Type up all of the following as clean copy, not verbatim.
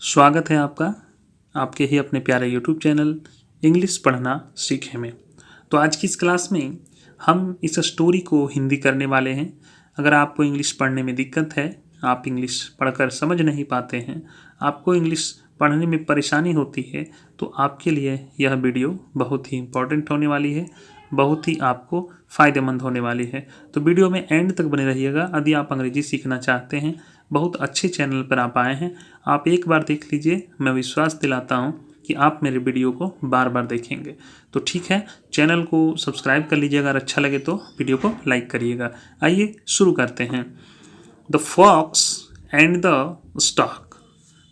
स्वागत है आपका आपके ही अपने प्यारे यूट्यूब चैनल इंग्लिश पढ़ना सीखे में। तो आज की इस क्लास में हम इस स्टोरी को हिंदी करने वाले हैं। अगर आपको इंग्लिश पढ़ने में दिक्कत है, आप इंग्लिश पढ़कर समझ नहीं पाते हैं, आपको इंग्लिश पढ़ने में परेशानी होती है, तो आपके लिए यह वीडियो बहुत ही इम्पोर्टेंट होने वाली है, बहुत ही आपको फ़ायदेमंद होने वाली है। तो वीडियो में एंड तक बने रहिएगा। यदि आप अंग्रेजी सीखना चाहते हैं, बहुत अच्छे चैनल पर आप आए हैं, आप एक बार देख लीजिए, मैं विश्वास दिलाता हूं कि आप मेरे वीडियो को बार बार देखेंगे। तो ठीक है, चैनल को सब्सक्राइब कर लीजिएगा, अगर अच्छा लगे तो वीडियो को लाइक करिएगा। आइए शुरू करते हैं। The fox and the stock.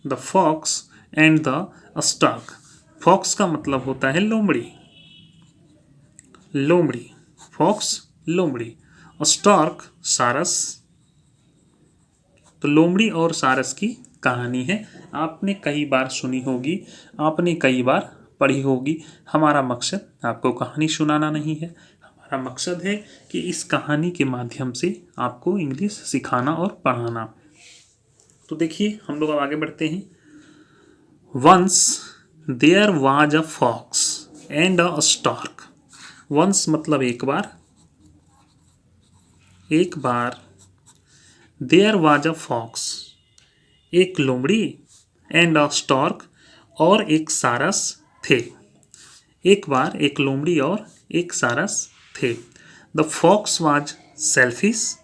The fox and the stock. Fox का मतलब होता है लोमड़ी, लोमड़ी, फॉक्स लोमड़ी, स्टॉर्क सारस। तो लोमड़ी और सारस की कहानी है। आपने कई बार सुनी होगी, आपने कई बार पढ़ी होगी। हमारा मकसद आपको कहानी सुनाना नहीं है, हमारा मकसद है कि इस कहानी के माध्यम से आपको इंग्लिश सिखाना और पढ़ाना। तो देखिए, हम लोग अब आगे बढ़ते हैं। Once there was a fox and a stork. Once मतलब एक बार, एक बार। देयर वाज अ फॉक्स एक लोमड़ी, एंड अ स्टॉर्क और एक सारस थे। एक बार एक लोमड़ी और एक सारस थे। The fox was selfish.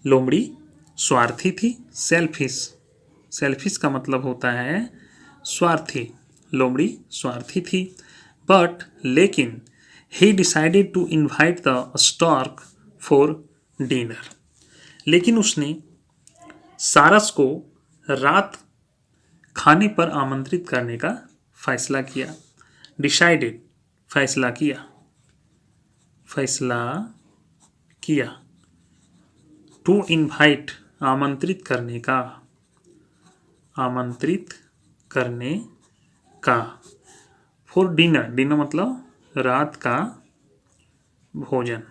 लोमड़ी स्वार्थी थी। सेल्फिश, सेल्फिश का मतलब होता है स्वार्थी। लोमड़ी स्वार्थी थी। बट लेकिन he decided to invite the stork for dinner. लेकिन उसने सारस को रात खाने पर आमंत्रित करने का फैसला किया। डिसाइडेड फैसला किया, फैसला किया। टू इनवाइट आमंत्रित करने का, आमंत्रित करने का। फॉर डिनर, डिनर मतलब रात का भोजन।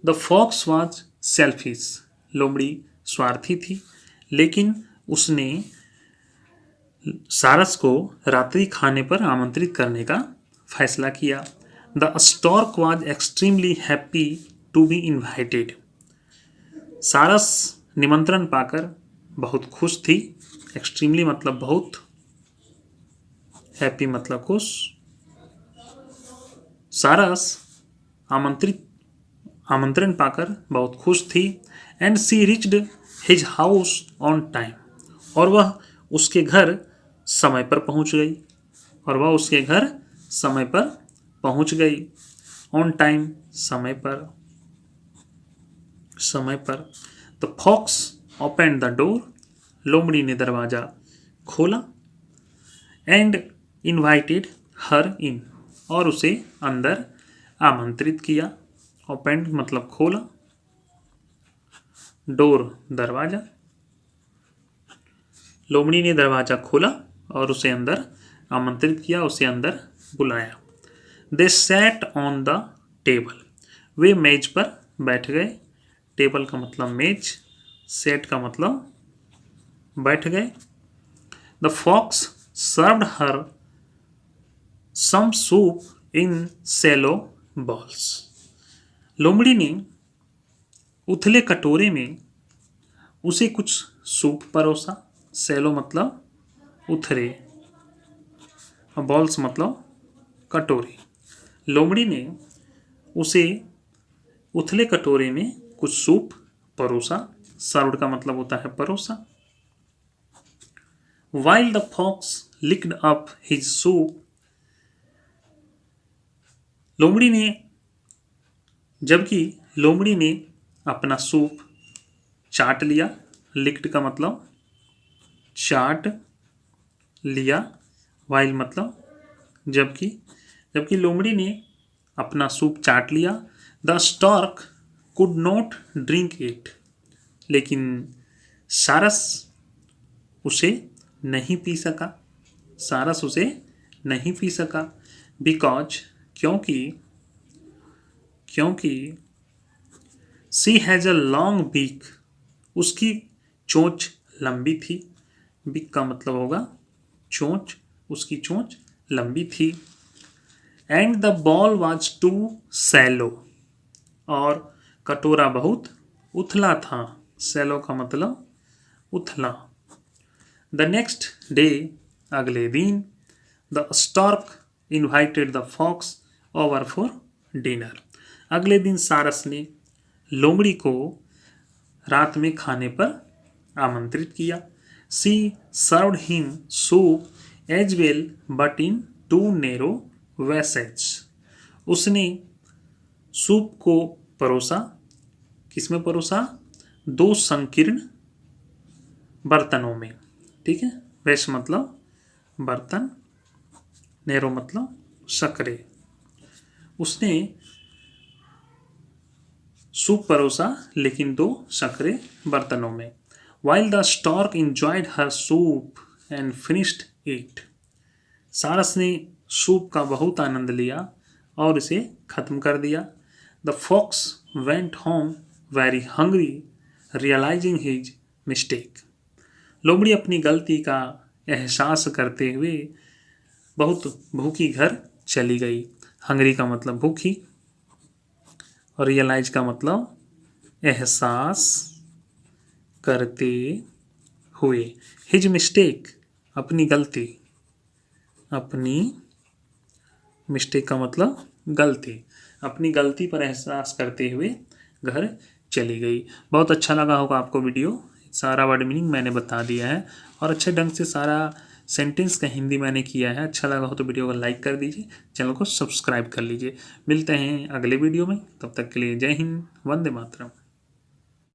The fox was selfish. लोमड़ी स्वार्थी थी, लेकिन उसने सारस को रात्रि खाने पर आमंत्रित करने का फैसला किया। The stork was extremely happy to be invited. सारस निमंत्रण पाकर बहुत खुश थी। एक्सट्रीमली मतलब बहुत, हैप्पी मतलब खुश। सारस आमंत्रण पाकर बहुत खुश थी। And she reached his house on time. और वह उसके घर समय पर पहुंच गई, और वह उसके घर समय पर पहुंच गई। ऑन टाइम समय पर, समय पर। The fox open the door. लोमड़ी ने दरवाजा खोला। एंड इन्वाइटेड हर इन, और उसे अंदर आमंत्रित किया। ओपन मतलब खोला, डोर दरवाजा। लोमड़ी ने दरवाजा खोला और उसे अंदर आमंत्रित किया, उसे अंदर बुलाया। दे सैट ऑन द टेबल। वे मेज पर बैठ गए। टेबल का मतलब मेज, सेट का मतलब बैठ गए। The fox served her some soup in shallow bowls. लोमड़ी ने उथले कटोरे में उसे कुछ सूप परोसा। सेलो मतलब उथरे, बॉल्स मतलब कटोरे। लोमड़ी ने उसे उथले कटोरे में कुछ सूप परोसा। सर्व्ड का मतलब होता है परोसा। While the fox licked up his soup. लोमड़ी ने, जबकि लोमड़ी ने अपना सूप चाट लिया। लिक्ड का मतलब चाट लिया। वाइल मतलब जबकि, जबकि लोमड़ी ने अपना सूप चाट लिया। The stork could not drink it. लेकिन सारस उसे नहीं पी सका। सारस उसे नहीं पी सका। बिकॉज क्योंकि, क्योंकि सी हैज़ अ लॉन्ग बीक। उसकी चोंच लंबी थी। बिग का मतलब होगा चोंच, उसकी चोंच लंबी थी। And the bowl was too shallow, और कटोरा बहुत उथला था। सैलो का मतलब उथला। द नेक्स्ट डे, अगले दिन, the stork invited the fox over for dinner. अगले दिन सारस ने लोमड़ी को रात में खाने पर आमंत्रित किया। She served him soup as well but in 2 narrow वैसेज। उसने सूप को परोसा, किसमें परोसा? 2 संकीर्ण बर्तनों में। ठीक है, वैश मतलब बर्तन, नैरो मतलब सकरे। उसने सूप परोसा लेकिन 2 सकरे बर्तनों में। While the stork enjoyed her soup and finished it. सारस ने सूप का बहुत आनंद लिया और इसे खत्म कर दिया। The fox went home very hungry realising his mistake. लोमड़ी अपनी गलती का एहसास करते हुए बहुत भूखी घर चली गई। हंग्री का मतलब भूखी, और रियलाइज का मतलब एहसास करते हुए। हिज मिस्टेक, अपनी गलती, अपनी मिस्टेक का मतलब गलती, अपनी गलती पर एहसास करते हुए घर चली गई। बहुत अच्छा लगा होगा आपको वीडियो, सारा वर्ड मीनिंग मैंने बता दिया है और अच्छे ढंग से सारा सेंटेंस का हिंदी मैंने किया है। अच्छा लगा हो तो वीडियो को लाइक कर दीजिए, चैनल को सब्सक्राइब कर लीजिए। मिलते हैं अगले वीडियो में, तब तक के लिए जय हिंद, वंदे मातरम।